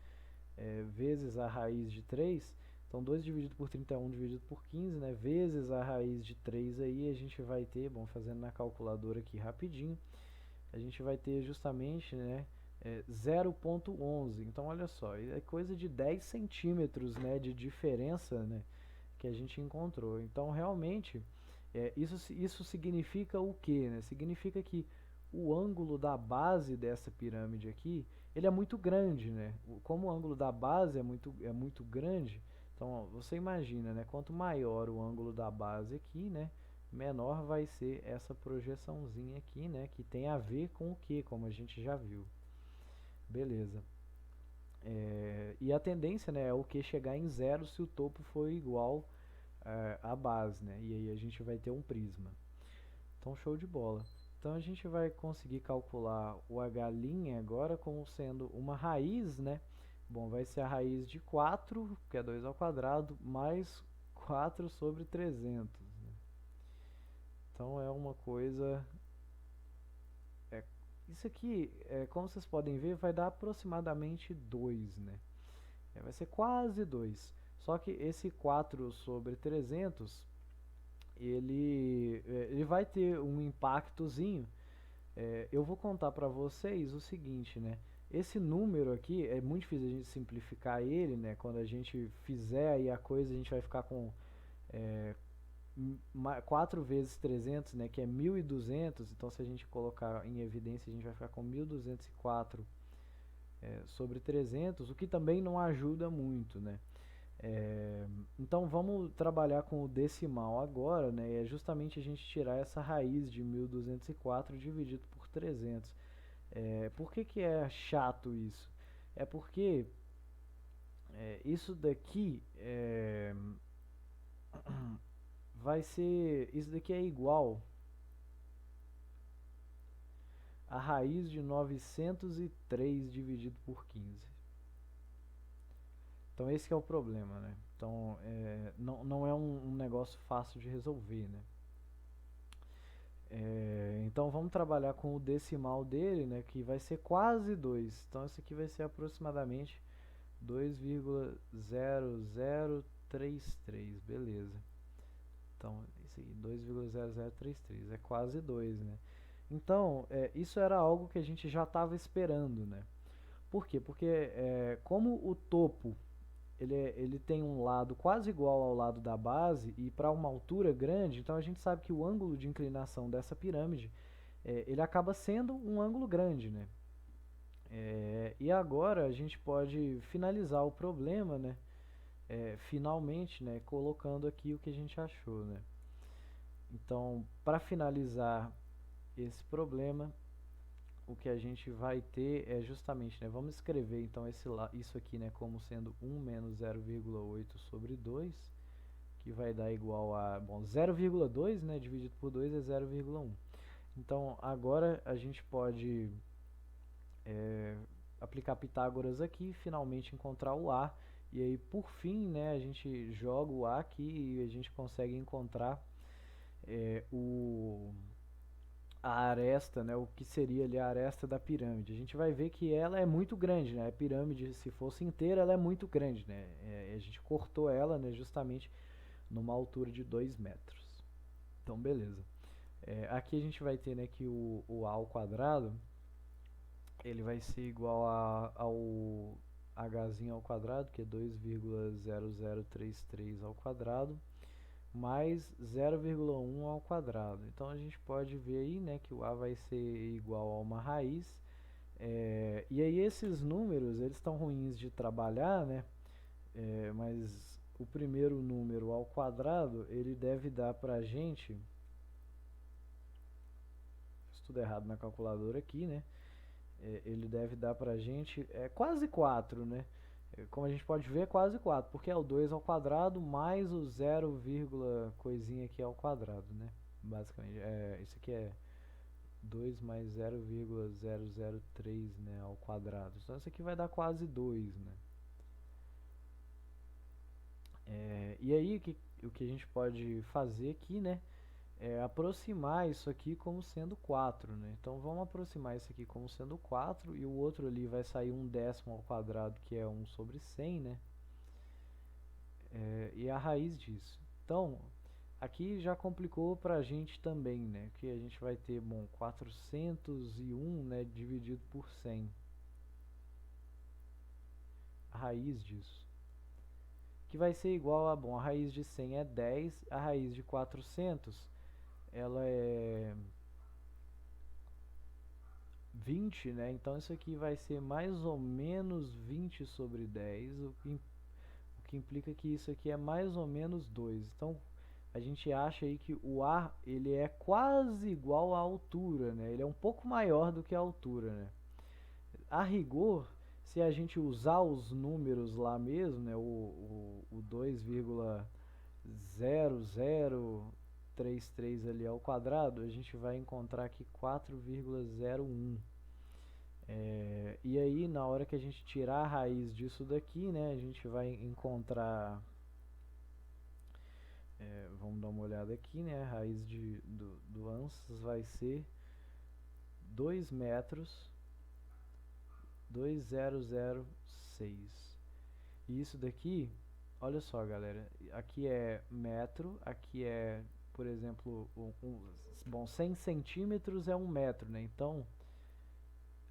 Vezes a raiz de 3. Então 2 dividido por 30 é 1 dividido por 15, né? Vezes a raiz de 3 aí, a gente vai ter, bom, fazendo na calculadora aqui rapidinho, a gente vai ter justamente, né, 0,11. Então olha só, é coisa de 10 centímetros, né, de diferença, né, que a gente encontrou. Então realmente, isso significa o quê, né? Significa que o ângulo da base dessa pirâmide aqui, ele é muito grande, né? Como o ângulo da base é muito grande, então você imagina, né? Quanto maior o ângulo da base aqui, né, menor vai ser essa projeçãozinha aqui, né, que tem a ver com o que, como a gente já viu. Beleza. E a tendência, né, é o que chegar em zero se o topo for igual à base, né? E aí a gente vai ter um prisma. Então, show de bola. Então a gente vai conseguir calcular o h' agora como sendo uma raiz, né, Bom, vai ser a raiz de 4, que é 2 ao quadrado, mais 4 sobre 300. Né? Então é uma coisa... isso aqui, como vocês podem ver, vai dar aproximadamente 2, né? Vai ser quase 2. Só que esse 4 sobre 300, ele vai ter um impactozinho. Eu vou contar para vocês o seguinte, né? Esse número aqui, é muito difícil a gente simplificar ele, né? Quando a gente fizer aí a coisa, a gente vai ficar com 4 vezes 300, né? Que é 1.200. Então, se a gente colocar em evidência, a gente vai ficar com 1.204 sobre 300, o que também não ajuda muito, né? Então vamos trabalhar com o decimal agora, né? É justamente a gente tirar essa raiz de 1.204 dividido por 300. Por que é chato isso? É porque isso daqui isso daqui é igual a raiz de 903 dividido por 15. Então esse que é o problema, né? Então não é um negócio fácil de resolver, né? Então vamos trabalhar com o decimal dele, né? Que vai ser quase 2. Então isso aqui vai ser aproximadamente 2,0033, beleza. Então isso aqui, 2,0033, é quase 2, né? Então isso era algo que a gente já estava esperando, né? Por quê? Porque como o topo ele tem um lado quase igual ao lado da base e para uma altura grande, então a gente sabe que o ângulo de inclinação dessa pirâmide ele acaba sendo um ângulo grande, né? E agora a gente pode finalizar o problema, né? Finalmente, né? Colocando aqui o que a gente achou, né? Então, para finalizar esse problema, o que a gente vai ter é justamente, né, vamos escrever então isso aqui, né, como sendo 1 menos 0,8 sobre 2, que vai dar igual a, bom, 0,2, né, dividido por 2 é 0,1. Então agora a gente pode aplicar Pitágoras aqui, finalmente encontrar o A, e aí por fim, né, a gente joga o A aqui e a gente consegue encontrar a aresta, né, o que seria ali a aresta da pirâmide. A gente vai ver que ela é muito grande, né? A pirâmide, se fosse inteira, ela é muito grande, né? A gente cortou ela, né, justamente numa altura de 2 metros. Então, beleza. Aqui a gente vai ter, né, que o A ao quadrado, ele vai ser igual ao Hzinho ao quadrado, que é 2,0033 ao quadrado, mais 0,1 ao quadrado. Então a gente pode ver aí, né, que o A vai ser igual a uma raiz. E aí esses números, eles estão ruins de trabalhar, né? Mas o primeiro número ao quadrado, ele deve dar pra gente... Fiz tudo errado na calculadora aqui, né? Ele deve dar pra gente quase 4, né? Como a gente pode ver, é quase 4, porque é o 2 ao quadrado mais o 0, coisinha aqui ao quadrado, né? Basicamente, isso aqui é 2 mais 0,003, né, ao quadrado. Então isso aqui vai dar quase 2, né? E aí o que a gente pode fazer aqui, né, é aproximar isso aqui como sendo 4, né? Então vamos aproximar isso aqui como sendo 4 e o outro ali vai sair 1/10 ao quadrado, que é 1 sobre 100, né? E a raiz disso. Então, aqui já complicou para a gente também, né? Que a gente vai ter, bom, 401, né, dividido por 100. A raiz disso. Que vai ser igual a, bom, a raiz de 100 é 10, a raiz de 400, ela é 20, né? Então isso aqui vai ser mais ou menos 20 sobre 10, o que implica que isso aqui é mais ou menos 2. Então a gente acha aí que o A ele é quase igual à altura, né? Ele é um pouco maior do que a altura, né? A rigor, se a gente usar os números lá mesmo, né? O 2,0033 ali ao quadrado, a gente vai encontrar aqui 4,01. E aí, na hora que a gente tirar a raiz disso daqui, né, a gente vai encontrar, vamos dar uma olhada aqui, né, a raiz do ansas vai ser 2 metros 2006. E isso daqui, olha só, galera, aqui é metro, aqui é, por exemplo, bom, 100 centímetros é 1 metro, né? Então,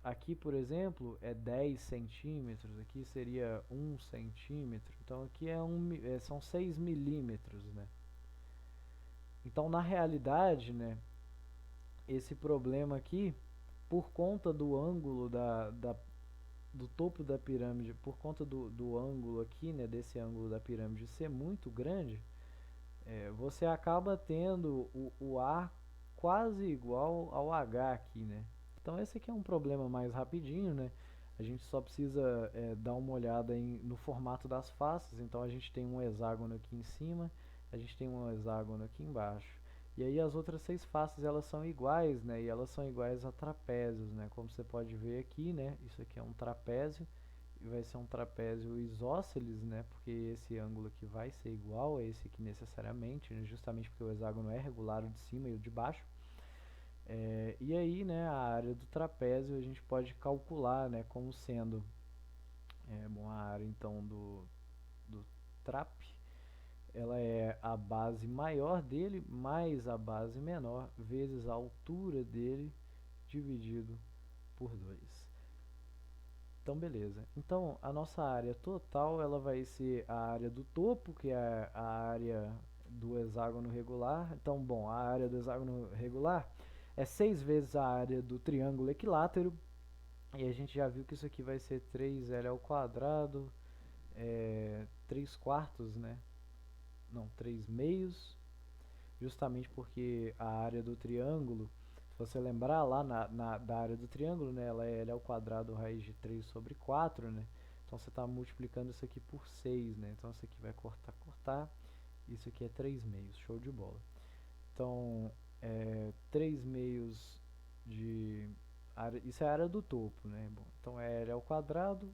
aqui, por exemplo, é 10 centímetros, aqui seria 1 centímetro, então aqui são 6 milímetros, né? Então, na realidade, né, esse problema aqui, por conta do ângulo do topo da pirâmide, por conta do ângulo aqui, né, desse ângulo da pirâmide ser muito grande, você acaba tendo o A quase igual ao H aqui, né? Então esse aqui é um problema mais rapidinho, né? A gente só precisa dar uma olhada no formato das faces. Então a gente tem um hexágono aqui em cima, a gente tem um hexágono aqui embaixo. E aí as outras 6 faces elas são iguais, né? E elas são iguais a trapézios, né? Como você pode ver aqui, né? Isso aqui é um trapézio e vai ser um trapézio isósceles, né? Porque esse ângulo aqui vai ser igual a esse aqui necessariamente, né? Justamente porque o hexágono é regular, o de cima e o de baixo. E aí, né, a área do trapézio a gente pode calcular, né, como sendo bom, a área então do trap, ela é a base maior dele mais a base menor vezes a altura dele dividido por 2. Então, beleza. Então, a nossa área total ela vai ser a área do topo, que é a área do hexágono regular. Então, bom, a área do hexágono regular é 6 vezes a área do triângulo equilátero. E a gente já viu que isso aqui vai ser 3L ao quadrado, 3 quartos, né? Não, 3 meios, justamente porque a área do triângulo, se você lembrar lá da área do triângulo, né, ela é L ao quadrado raiz de 3 sobre 4, né? Então você está multiplicando isso aqui por 6, né? Então isso aqui vai cortar. Isso aqui é 3 meios, show de bola. Então, 3 meios de área, isso é a área do topo, né? Bom, então é L ao quadrado,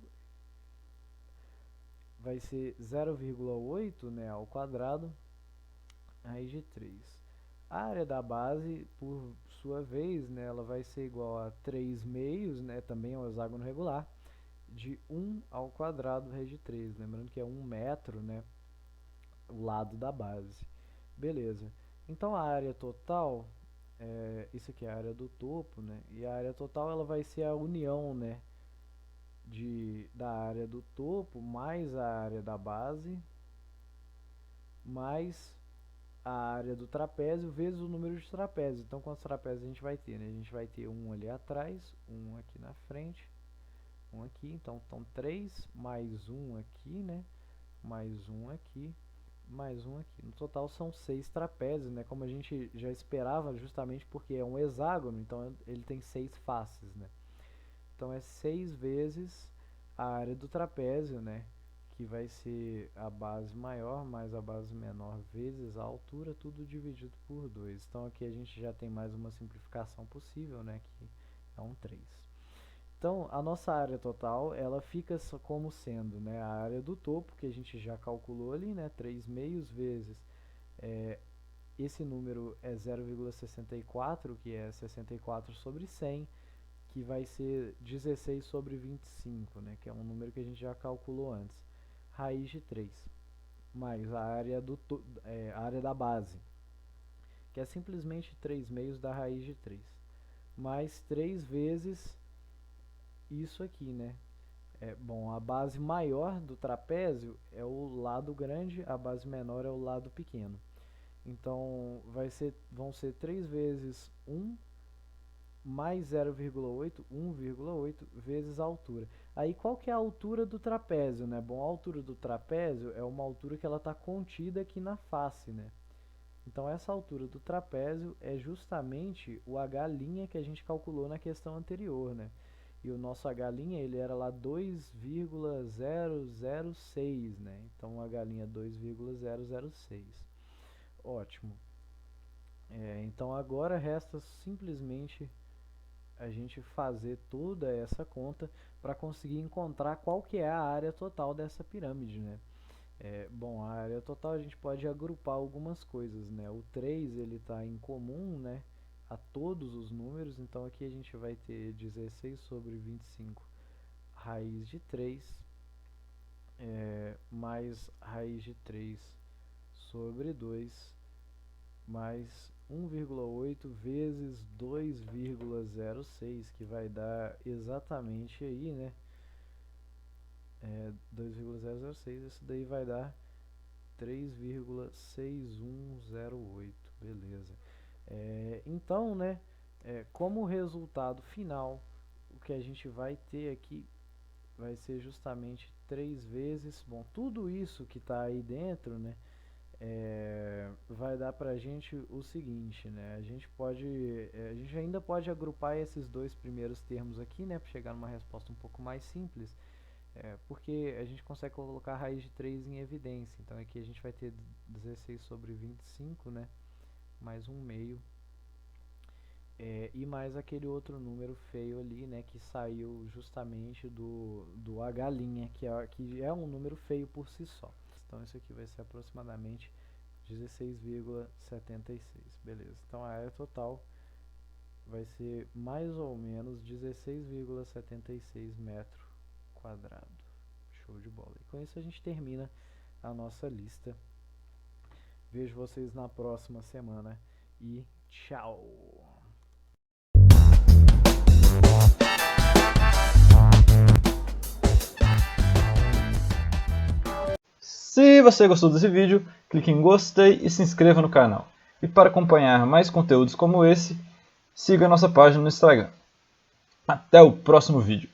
vai ser 0,8, né, ao quadrado, raiz de 3. A área da base, por sua vez, né, ela vai ser igual a 3 meios, né, também é um hexágono regular, de 1 ao quadrado raiz de 3. Lembrando que é 1 metro, né, o lado da base. Beleza. Então a área total, isso aqui é a área do topo, né, e a área total ela vai ser a união, né, da área do topo mais a área da base mais a área do trapézio vezes o número de trapézios. Então, quantos trapézios a gente vai ter, né? A gente vai ter um ali atrás, um aqui na frente, um aqui. Então, 3 mais um aqui, né? Mais um aqui, mais um aqui. No total são 6 trapézios, né? Como a gente já esperava, justamente porque é um hexágono, então ele tem 6 faces, né? Então, é 6 vezes a área do trapézio, né? Que vai ser a base maior mais a base menor vezes a altura, tudo dividido por 2. Então aqui a gente já tem mais uma simplificação possível, né, que é um 3. Então a nossa área total, ela fica como sendo, né, a área do topo, que a gente já calculou ali, né, 3 meios vezes, esse número é 0,64, que é 64 sobre 100, que vai ser 16 sobre 25, né, que é um número que a gente já calculou antes. Raiz de 3, mais a área, a área da base, que é simplesmente 3 meios da raiz de 3, mais 3 vezes isso aqui, né? Bom, a base maior do trapézio é o lado grande, a base menor é o lado pequeno. Então, vão ser 3 vezes 1 mais 0,8, 1,8 vezes a altura. Aí qual que é a altura do trapézio, né? Bom, a altura do trapézio é uma altura que ela está contida aqui na face, né? Então essa altura do trapézio é justamente o h' que a gente calculou na questão anterior, né? E o nosso h' ele era lá 2,006, né? Então o h' é 2,006. Ótimo. Então agora resta simplesmente a gente fazer toda essa conta para conseguir encontrar qual que é a área total dessa pirâmide, né? Bom, a área total a gente pode agrupar algumas coisas, né? O 3 ele está em comum, né, a todos os números, então aqui a gente vai ter 16 sobre 25 raiz de 3 mais raiz de 3 sobre 2 mais 1,8 vezes 2,06, que vai dar exatamente aí, né? 2,006, isso daí vai dar 3,6108, beleza. Então, né, como resultado final, o que a gente vai ter aqui vai ser justamente 3 vezes, bom, tudo isso que está aí dentro, né, vai dar pra gente o seguinte, né, a gente ainda pode agrupar esses dois primeiros termos aqui, né, para chegar numa resposta um pouco mais simples, porque a gente consegue colocar a raiz de 3 em evidência. Então aqui a gente vai ter 16 sobre 25, né, mais 1 meio, e mais aquele outro número feio ali, né, que saiu justamente do H', que é um número feio por si só. Então isso aqui vai ser aproximadamente 16,76, beleza. Então a área total vai ser mais ou menos 16,76 metros quadrados. Show de bola. E com isso a gente termina a nossa lista. Vejo vocês na próxima semana e tchau! Se você gostou desse vídeo, clique em gostei e se inscreva no canal. E para acompanhar mais conteúdos como esse, siga nossa página no Instagram. Até o próximo vídeo.